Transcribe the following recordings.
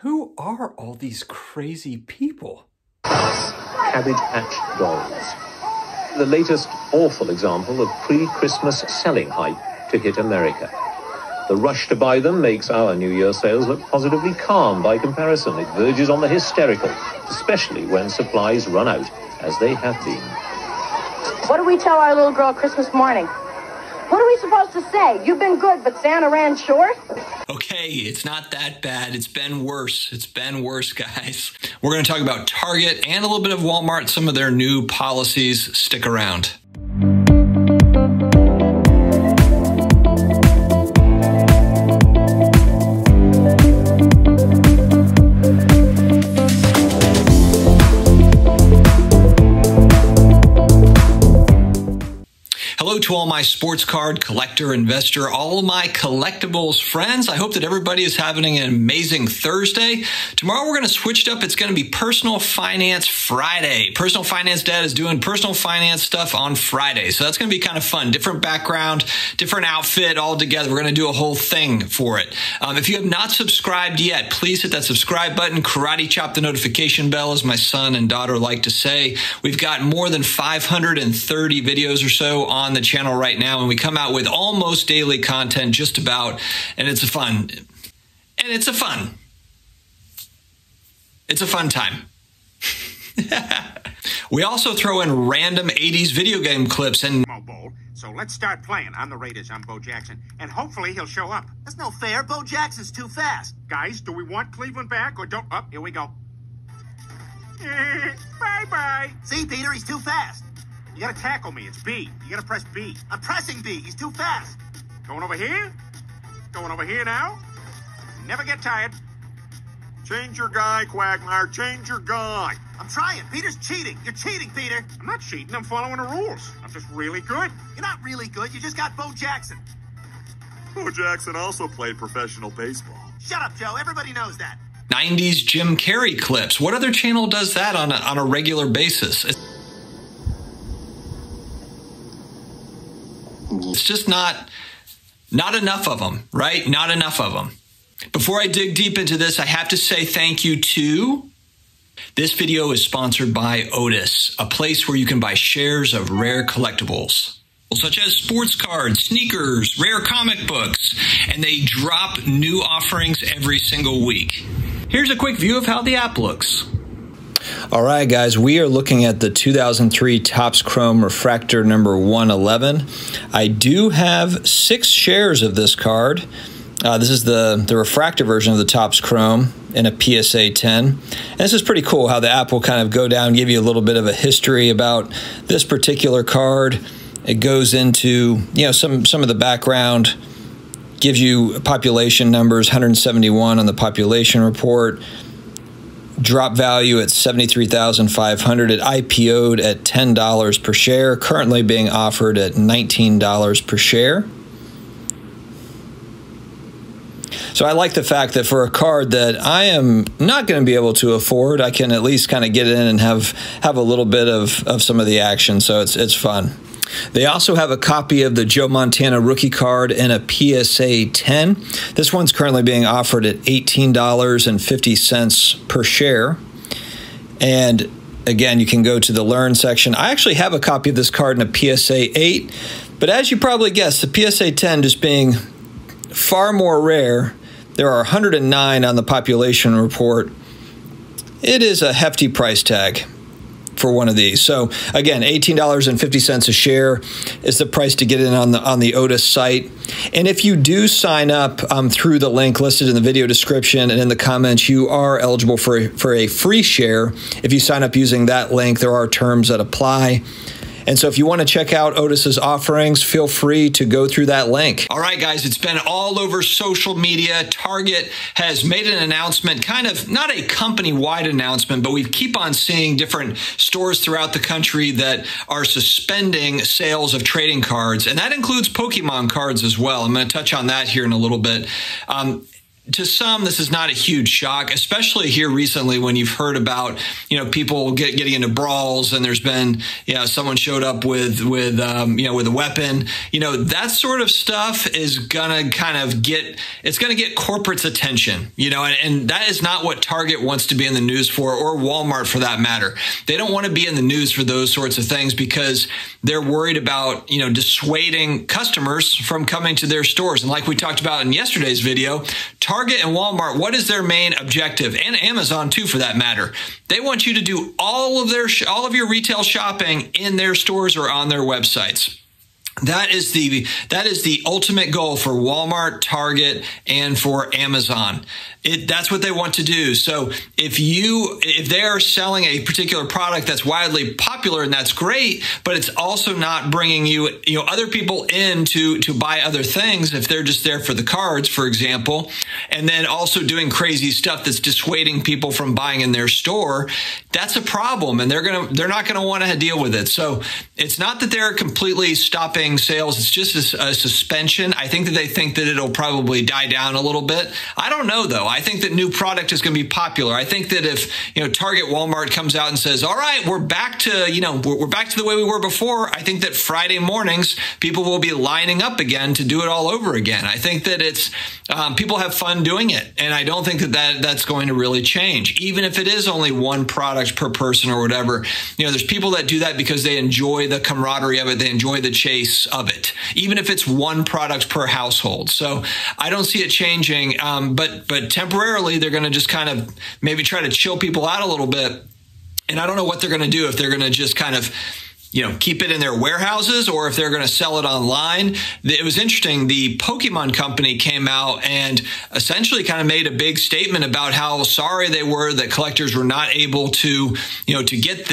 Who are all these crazy people? Cabbage Patch dolls. The latest awful example of pre-Christmas selling hype to hit America. The rush to buy them makes our New Year sales look positively calm by comparison. It verges on the hysterical, especially when supplies run out, as they have been. What do we tell our little girl Christmas morning? What are we supposed to say? You've been good, but Santa ran short? Okay, it's not that bad. It's been worse. It's been worse, guys. We're going to talk about Target and a little bit of Walmart, some of their new policies. Stick around. Hello to all my sports card collector, investor, all my collectibles friends. I hope that everybody is having an amazing Thursday. Tomorrow we're going to switch it up. It's going to be Personal Finance Friday. Personal Finance Dad is doing personal finance stuff on Friday. So that's going to be kind of fun. Different background, different outfit all together. We're going to do a whole thing for it. If you have not subscribed yet, please hit that subscribe button. Karate chop the notification bell, as my son and daughter like to say. We've got more than 530 videos or so on the channel right now, and we come out with almost daily content, just about, and it's a fun time. We also throw in random 80s video game clips and bowl. So let's start playing. I'm the Raiders. I'm Bo Jackson, and hopefully he'll show up. That's no fair. Bo Jackson's too fast. Guys, do we want Cleveland back or don't? Oh, here we go. Bye-bye. See, Peter, he's too fast. You gotta tackle me. It's B. You gotta press B. I'm pressing B. He's too fast. Going over here. Going over here now. Never get tired. Change your guy, Quagmire. Change your guy. I'm trying. Peter's cheating. You're cheating, Peter. I'm not cheating. I'm following the rules. I'm just really good. You're not really good. You just got Bo Jackson. Bo Jackson also played professional baseball. Shut up, Joe. Everybody knows that. 90s Jim Carrey clips. What other channel does that on a regular basis? It's just not enough of them, right? Not enough of them. Before I dig deep into this, I have to say thank you to... This video is sponsored by Otis, a place where you can buy shares of rare collectibles, such as sports cards, sneakers, rare comic books, and they drop new offerings every single week. Here's a quick view of how the app looks. All right, guys, we are looking at the 2003 Topps Chrome Refractor number 111. I do have 6 shares of this card. This is the refractor version of the Topps Chrome in a PSA 10. And this is pretty cool how the app will kind of go down, give you a little bit of a history about this particular card. It goes into, some of the background, gives you population numbers, 171 on the population report. Drop value at $73,500. It IPO'd at $10 per share, currently being offered at $19 per share. So I like the fact that for a card that I am not going to be able to afford, I can at least kind of get in and have a little bit of some of the action. So it's fun. They also have a copy of the Joe Montana rookie card in a PSA 10. This one's currently being offered at $18.50 per share. And again, you can go to the Learn section. I actually have a copy of this card in a PSA 8, but as you probably guessed, the PSA 10 just being far more rare, there are 109 on the population report. It is a hefty price tag for one of these. So again, $18.50 a share is the price to get in on the Otis site. And if you do sign up through the link listed in the video description and in the comments, you are eligible for a free share. If you sign up using that link, there are terms that apply. And so if you want to check out Otis's offerings, feel free to go through that link. All right, guys, it's been all over social media. Target has made an announcement, kind of not a company-wide announcement, but we keep on seeing different stores throughout the country that are suspending sales of trading cards, and that includes Pokemon cards as well. I'm going to touch on that here in a little bit. to some, this is not a huge shock, especially here recently when you've heard about, people getting into brawls, and there's been, someone showed up with a weapon. That sort of stuff is going to get corporate's attention, and that is not what Target wants to be in the news for, or Walmart for that matter. They don't want to be in the news for those sorts of things because they're worried about, dissuading customers from coming to their stores. And like we talked about in yesterday's video, Target and Walmart, what is their main objective? And Amazon too, for that matter. They want you to do all of your retail shopping in their stores or on their websites. That is the ultimate goal for Walmart, Target, and for Amazon. That's what they want to do. So if they are selling a particular product that's widely popular, and that's great, but it's also not bringing you other people in to buy other things, if they're just there for the cards, for example, and then also doing crazy stuff that's dissuading people from buying in their store, that's a problem, and they're not going to want to deal with it. So it's not that they're completely stopping sales. It's just a suspension. I think that it'll probably die down a little bit. I don't know, though. I think that new product is going to be popular. I think that if Target, Walmart comes out and says, all right, we're back to we're back to the way we were before, I think that Friday mornings people will be lining up again to do it all over again. I think that it's people have fun doing it, and I don't think that's going to really change, even if it is only one product per person or whatever. There's people that do that because they enjoy the camaraderie of it, they enjoy the chase of it, even if it's one product per household. So I don't see it changing, but temporarily they're going to just kind of maybe try to chill people out a little bit. And I don't know what they're going to do, if they're going to just kind of keep it in their warehouses, or if they're going to sell it online. It was interesting. The Pokemon company came out and essentially kind of made a big statement about how sorry they were that collectors were not able to get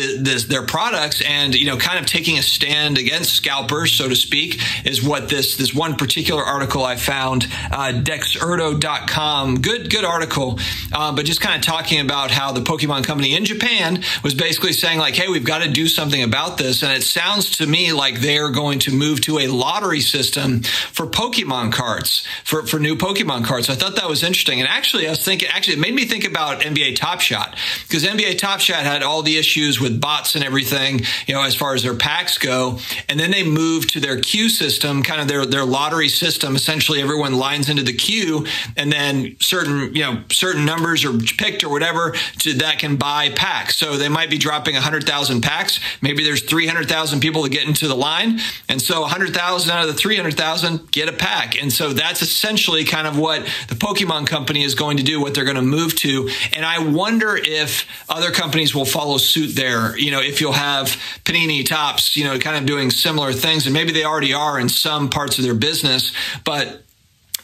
their products, and, kind of taking a stand against scalpers, so to speak, is what this one particular article I found, Dexerto.com, good article, but just kind of talking about how the Pokemon company in Japan was basically saying, like, hey, we've got to do something about this. And it sounds to me like they're going to move to a lottery system for Pokemon cards, for new Pokemon cards. So I thought that was interesting. And actually, it made me think about NBA Top Shot, because NBA Top Shot had all the issues with bots and everything, as far as their packs go. And then they moved to their queue system, kind of their lottery system. Essentially, everyone lines into the queue, and then certain numbers are picked or whatever that can buy packs. So they might be dropping 100,000 packs. Maybe there's 300,000 people to get into the line. And so 100,000 out of the 300,000 get a pack. And so that's essentially kind of what the Pokemon company is going to do, what they're going to move to. And I wonder if other companies will follow suit there. If you'll have Panini, Topps, kind of doing similar things. And maybe they already are in some parts of their business, but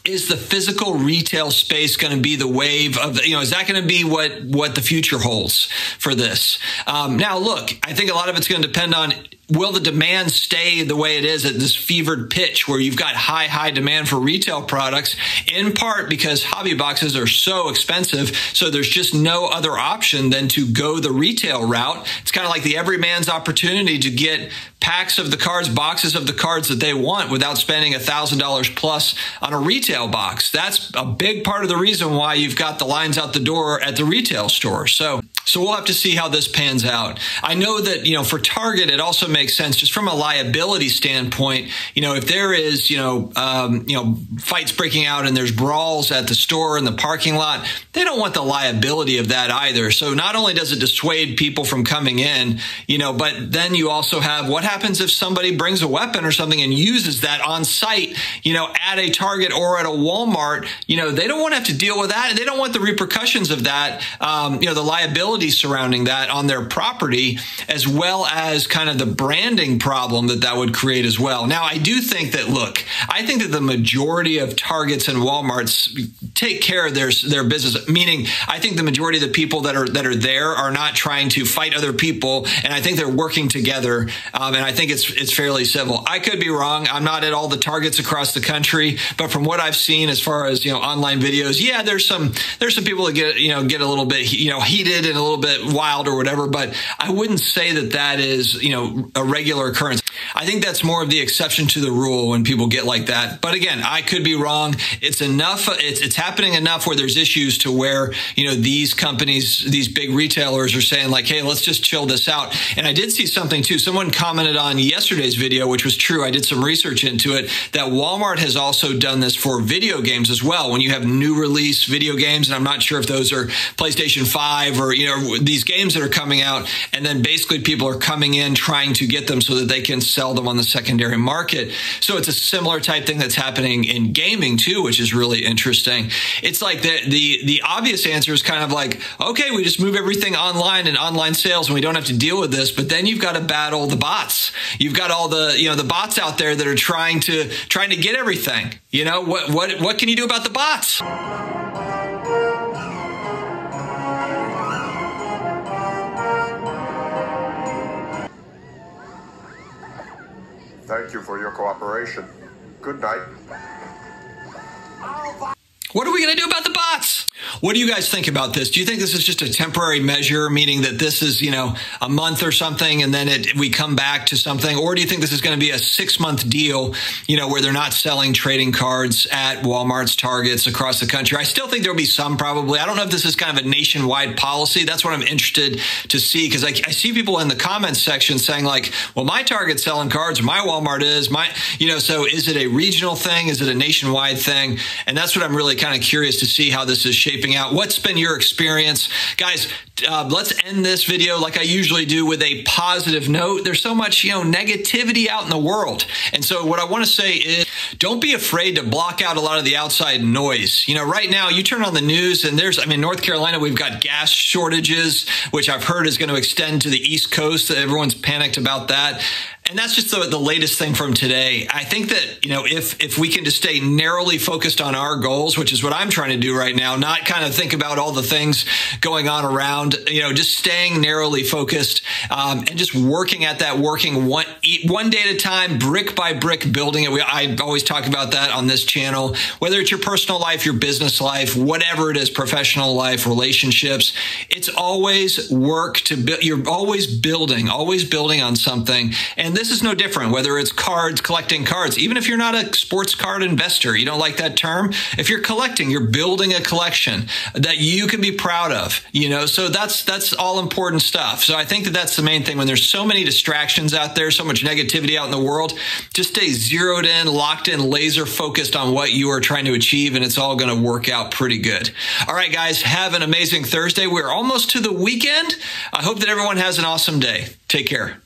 is the physical retail space going to be the wave of, is that going to be what the future holds for this? Now, look, I think a lot of it's going to depend on, will the demand stay the way it is at this fevered pitch where you've got high demand for retail products, in part because hobby boxes are so expensive. So there's just no other option than to go the retail route. It's kind of like the everyman's opportunity to get packs of the cards, boxes of the cards that they want without spending $1,000 plus on a retail box. That's a big part of the reason why you've got the lines out the door at the retail store. So we'll have to see how this pans out. I know that, for Target, it also makes sense just from a liability standpoint. If there is, fights breaking out and there's brawls at the store in the parking lot, they don't want the liability of that either. So not only does it dissuade people from coming in, but then you also have, what happens if somebody brings a weapon or something and uses that on site, at a Target or at a Walmart? They don't want to have to deal with that. And they don't want the repercussions of that, the liability surrounding that on their property, as well as kind of the branding problem that would create as well. Now, I do think that, I think that the majority of Targets and Walmarts take care of their business, meaning I think the majority of the people that are there are not trying to fight other people, and I think they're working together, and I think it's fairly civil. I could be wrong. I'm not at all the Targets across the country, but from what I've seen as far as online videos, yeah, there's some people that get a little bit heated and a little bit wild or whatever, but I wouldn't say that is a regular occurrence. I think that's more of the exception to the rule when people get like that. But again, I could be wrong. It's enough. It's happening enough where there's issues to where, these companies, these big retailers are saying like, hey, let's just chill this out. And I did see something too. Someone commented on yesterday's video, which was true. I did some research into it, that Walmart has also done this for video games as well. When you have new release video games, and I'm not sure if those are PlayStation 5 or, these games that are coming out, and then basically people are coming in trying to get them so that they can sell them on the secondary market. So it's a similar type thing that's happening in gaming too, which is really interesting. It's like the obvious answer is kind of like, okay, we just move everything online and online sales and we don't have to deal with this. But then you've got to battle the bots. You've got all the, the bots out there that are trying to get everything. What can you do about the bots? Thank you for your cooperation. Good night. What are we going to do about the bots? What do you guys think about this? Do you think this is just a temporary measure, meaning that this is, a month or something, and then we come back to something? Or do you think this is going to be a 6-month deal, where they're not selling trading cards at Walmart's, Targets across the country? I still think there'll be some probably. I don't know if this is kind of a nationwide policy. That's what I'm interested to see, because I see people in the comments section saying like, well, my Target's selling cards, or my Walmart is, so is it a regional thing? Is it a nationwide thing? And that's what I'm really kind of curious to see how this is shaping out. What's been your experience? Guys, let's end this video like I usually do with a positive note. There's so much, negativity out in the world. And so what I want to say is don't be afraid to block out a lot of the outside noise. Right now you turn on the news and North Carolina, we've got gas shortages, which I've heard is going to extend to the East Coast. Everyone's panicked about that. And that's just the latest thing from today. I think that, if we can just stay narrowly focused on our goals, which is what I'm trying to do right now, not kind of think about all the things going on around, just staying narrowly focused, and just working at that, working one day at a time, brick by brick, building it. I always talk about that on this channel, whether it's your personal life, your business life, whatever it is, professional life, relationships, it's always work to build. You're always building on something. And this is no different, whether it's cards, collecting cards, even if you're not a sports card investor, you don't like that term. If you're collecting, you're building a collection that you can be proud of, so that's all important stuff. So I think that that's the main thing when there's so many distractions out there, so much negativity out in the world, just stay zeroed in, locked in, laser focused on what you are trying to achieve, and it's all going to work out pretty good. All right, guys, have an amazing Thursday. We're almost to the weekend. I hope that everyone has an awesome day. Take care.